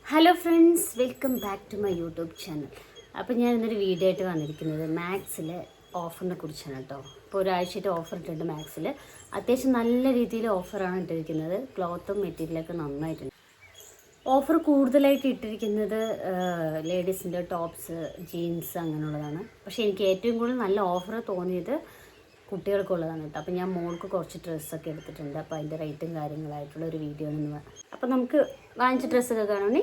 Hello friends, welcome back to my YouTube channel. അപ്പോൾ ഞാൻ ഇന്നൊരു വീഡിയോ ആയിട്ട് വന്നിരിക്കുന്നത് മാക്സിലെ ഓഫറിനെ കുറിച്ചാണ് കേട്ടോ. ഇപ്പോൾ ഒരാഴ്ചയായിട്ട് ഓഫർ ഇട്ടിട്ടുണ്ട് മാക്സിൽ. അത്യാവശ്യം നല്ല രീതിയിൽ ഓഫറാണ് ഇട്ടിരിക്കുന്നത്. ക്ലോത്തും മെറ്റീരിയലൊക്കെ നന്നായിട്ടുണ്ട്. ഓഫർ കൂടുതലായിട്ട് ഇട്ടിരിക്കുന്നത് ലേഡീസിൻ്റെ ടോപ്സ്, ജീൻസ് അങ്ങനെയുള്ളതാണ്. പക്ഷേ എനിക്ക് ഏറ്റവും കൂടുതൽ നല്ല ഓഫർ തോന്നിയത് കുട്ടികൾക്കുള്ളതാണ് കേട്ടോ. അപ്പോൾ ഞാൻ മോൾക്ക് കുറച്ച് ഡ്രസ്സൊക്കെ എടുത്തിട്ടുണ്ട്. അപ്പോൾ അതിൻ്റെ റേറ്റും കാര്യങ്ങളായിട്ടുള്ള ഒരു വീഡിയോ ആണ്. അപ്പോൾ നമുക്ക് വാങ്ങിച്ച ഡ്രസ്സൊക്കെ കാണണേ.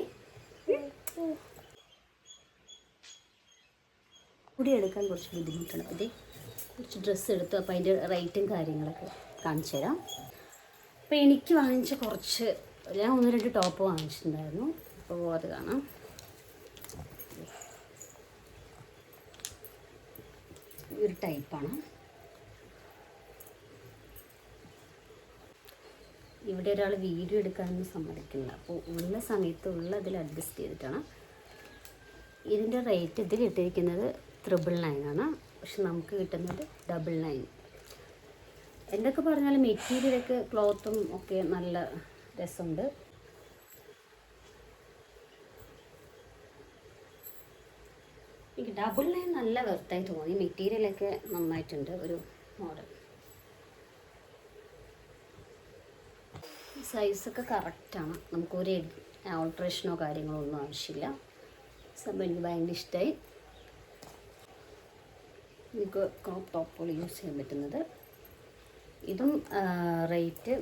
കൂടി എടുക്കാൻ കുറച്ച് ബുദ്ധിമുട്ടാണ്. അപ്പോൾ കുറച്ച് ഡ്രസ്സ് എടുത്തു. അപ്പോൾ അതിൻ്റെ റേറ്റും കാര്യങ്ങളൊക്കെ കാണിച്ചു തരാം. അപ്പോൾ എനിക്ക് വാങ്ങിച്ച കുറച്ച് ഞാൻ 1-2 ടോപ്പ് വാങ്ങിച്ചിട്ടുണ്ടായിരുന്നു. അപ്പോൾ അത് കാണാം. ഈ ഒരു ടൈപ്പാണ്. ഇവിടെ ഒരാൾ വീഡിയോ എടുക്കാനൊന്നും സമ്മതിക്കില്ല. അപ്പോൾ ഉള്ള സമയത്ത് ഇതിൽ അഡ്ജസ്റ്റ് ചെയ്തിട്ടാണ്. ഇതിൻ്റെ റേറ്റ് ഇതിൽ ഇട്ടിരിക്കുന്നത് 999 ആണ്. പക്ഷെ നമുക്ക് കിട്ടുന്നത് 99. എന്തൊക്കെ പറഞ്ഞാലും മെറ്റീരിയലൊക്കെ ക്ലോത്തും ഒക്കെ നല്ല രസമുണ്ട്. എനിക്ക് 99 നല്ല വെർത്തായി തോന്നി. മെറ്റീരിയലൊക്കെ നന്നായിട്ടുണ്ട്. ഒരു മോഡൽ സൈസൊക്കെ കറക്റ്റാണ്. നമുക്കൊരു ഓൾട്രേഷനോ കാര്യങ്ങളോ ഒന്നും ആവശ്യമില്ല. സംഭവം എനിക്ക് ഭയങ്കര ഇഷ്ടമായി. നമുക്ക് ക്രോപ്പ് ടോപ്പുകൾ യൂസ് ചെയ്യാൻ പറ്റുന്നത്. ഇതും റേറ്റ്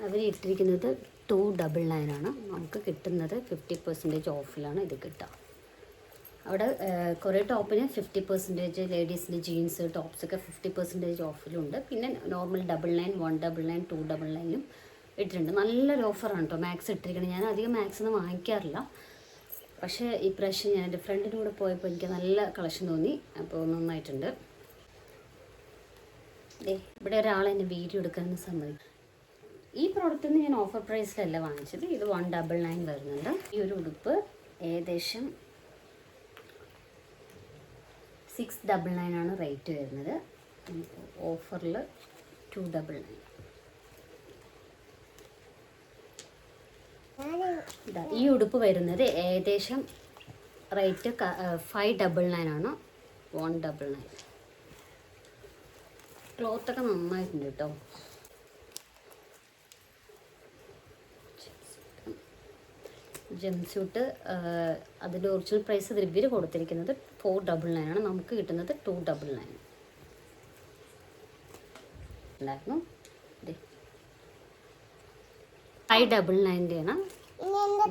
അവർ ഇട്ടിരിക്കുന്നത് 299 ആണ്. നമുക്ക് കിട്ടുന്നത് 50% ഓഫിലാണ് ഇത് കിട്ടുക. അവിടെ കുറേ ടോപ്പിന് 50%, ലേഡീസിൻ്റെ ജീൻസ് ടോപ്സൊക്കെ 50% ഓഫിലുണ്ട്. പിന്നെ നോർമൽ 99, 199, 299 ഇട്ടിട്ടുണ്ട്. നല്ലൊരു ഓഫറാണ് കേട്ടോ മാക്സ് ഇട്ടിരിക്കുന്നത്. ഞാൻ അധികം മാക്സിന്ന് വാങ്ങിക്കാറില്ല. പക്ഷേ ഈ പ്രാവശ്യം ഞാൻ എൻ്റെ ഫ്രണ്ടിൻ്റെ കൂടെ പോയപ്പോൾ എനിക്ക് നല്ല കളക്ഷൻ തോന്നി. അപ്പോൾ നന്നായിട്ടുണ്ട്. ഇവിടെ ഒരാൾ എന്നെ വീഡിയോ എടുക്കാമെന്ന് സമ്മതിക്കും. ഈ പ്രോഡക്റ്റിൽ നിന്ന് ഞാൻ ഓഫർ പ്രൈസിലല്ല വാങ്ങിച്ചത്. ഇത് 199 വരുന്നുണ്ട്. ഈ ഒരു ഉടുപ്പ് ഏകദേശം 699 ആണ് റേറ്റ് വരുന്നത്. ഓഫറിൽ 299. ഈ ഉടുപ്പ് വരുന്നത് ഏകദേശം റേറ്റ് 599 ആണ്. 199. ക്ലോത്തൊക്കെ നന്നായിട്ടുണ്ട് കേട്ടോ. ജംസ്യൂട്ട് അതിൻ്റെ ഒറിജിനൽ പ്രൈസ് ഇവർ കൊടുത്തിരിക്കുന്നത് 499 ആണ്. നമുക്ക് കിട്ടുന്നത് 299 ഉണ്ടായിരുന്നു. 599 ആണ്.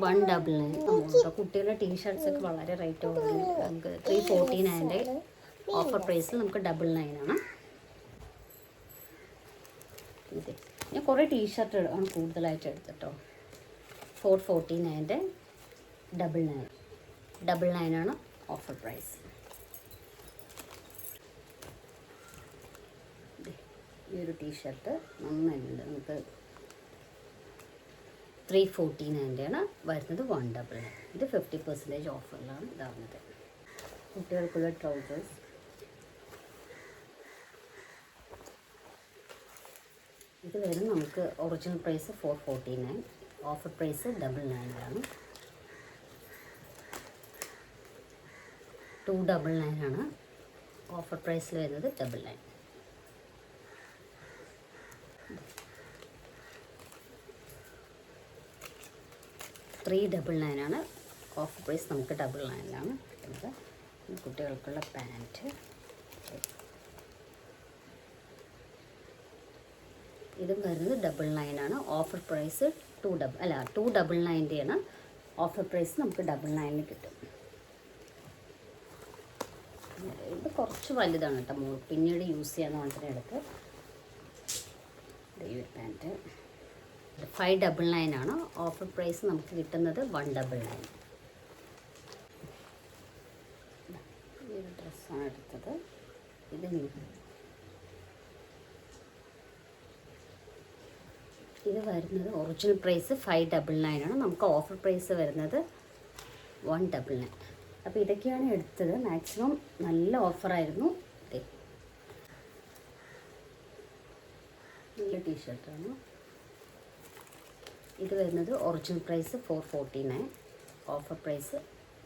199. കുട്ടികളുടെ ടീഷർട്ട്സൊക്കെ വളരെ റേറ്റ് കുറഞ്ഞിട്ട് നമുക്ക് 349 ഓഫർ പ്രൈസിൽ നമുക്ക് 99 ആണ്. ഞാൻ കുറേ ടീഷർട്ട് ആണ് കൂടുതലായിട്ട് എടുത്തിട്ടോ. 449 99 ആണ് ഓഫർ പ്രൈസ്. ഈ ഒരു ടീഷർട്ട് നന്നായിട്ടുണ്ട്. നമുക്ക് 349 ആണ് വരുന്നത്. 199. ഇത് 50% ഓഫറിലാണ് ഇതാവുന്നത്. കുട്ടികൾക്കുള്ള ട്രൗസേഴ്സ് ഇത് വരും. നമുക്ക് ഒറിജിനൽ പ്രൈസ് 449, ഓഫർ പ്രൈസ് 99 ആണ്. 299 ആണ് ഓഫർ പ്രൈസിൽ വരുന്നത്. 99. 399 ആണ് ഓഫർ പ്രൈസ്. നമുക്ക് 99 കിട്ടുന്നത്. കുട്ടികൾക്കുള്ള പാൻറ്റ് ഇതും വരുന്നത് 99 ആണ്. ഓഫർ പ്രൈസ് 299 ആണ് ഓഫർ പ്രൈസ്. നമുക്ക് 99 കിട്ടും. ഇത് കുറച്ച് വലുതാണ് കേട്ടോ. പിന്നീട് യൂസ് ചെയ്യാമെന്ന് പറഞ്ഞിട്ട് എടുത്ത് ഈ പാൻറ്റ് 599 ആണ് ഓഫർ പ്രൈസ്. നമുക്ക് കിട്ടുന്നത് 199. ഈ ഒരു ഡ്രസ്സാണ് എടുത്തത്. ഇത് വരുന്നത് ഒറിജിനൽ പ്രൈസ് 599 ആണ്. നമുക്ക് ഓഫർ പ്രൈസ് വരുന്നത് 199. അപ്പോൾ ഇതൊക്കെയാണ് എടുത്തത്. മാക്സിമം നല്ല ഓഫറായിരുന്നു. നല്ല ടീഷർട്ടാണ്. ഇത് വരുന്നത് ഒറിജിനൽ പ്രൈസ് 449, ഓഫർ പ്രൈസ്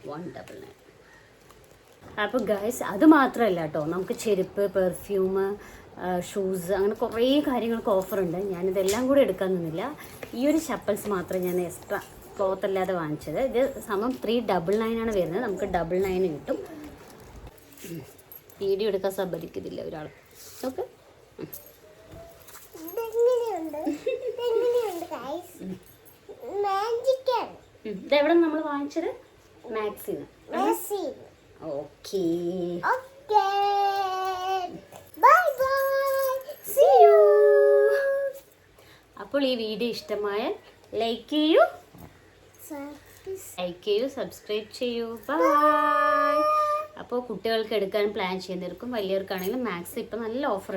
199. അപ്പോൾ ഗൈസ് അത് മാത്രമല്ല കേട്ടോ, നമുക്ക് ചെരുപ്പ്, പെർഫ്യൂം, ഷൂസ്, അങ്ങനെ കുറേ കാര്യങ്ങൾക്ക് ഓഫറുണ്ട്. ഞാനിതെല്ലാം കൂടെ എടുക്കാൻ നിന്നില്ല. ഈ ഒരു ചപ്പൽസ് മാത്രം ഞാൻ എക്സ്ട്രാ ക്ലോത്ത് അല്ലാതെ വാങ്ങിച്ചത്. ഇത് സമം 399 ആണ് വരുന്നത്. നമുക്ക് 99 കിട്ടും. വീഡിയോ എടുക്കാൻ സമ്മതിക്കുന്നില്ല ഒരാൾ. ഓക്കെ, ഇതെവിടെ നമ്മൾ വാങ്ങിച്ചത്? മാക്സിന്. ഓക്കേ, അപ്പോൾ ഈ വീഡിയോ ഇഷ്ടമായാൽ ലൈക്ക് ചെയ്യൂ, സബ്സ്ക്രൈബ് ചെയ്യൂ. ബൈ. അപ്പോൾ കുട്ടികൾക്ക് എടുക്കാൻ പ്ലാൻ ചെയ്യുന്നവർക്കും വലിയവർക്കാണെങ്കിലും മാക്സ് ഇപ്പം നല്ല ഓഫർ ഉണ്ട്.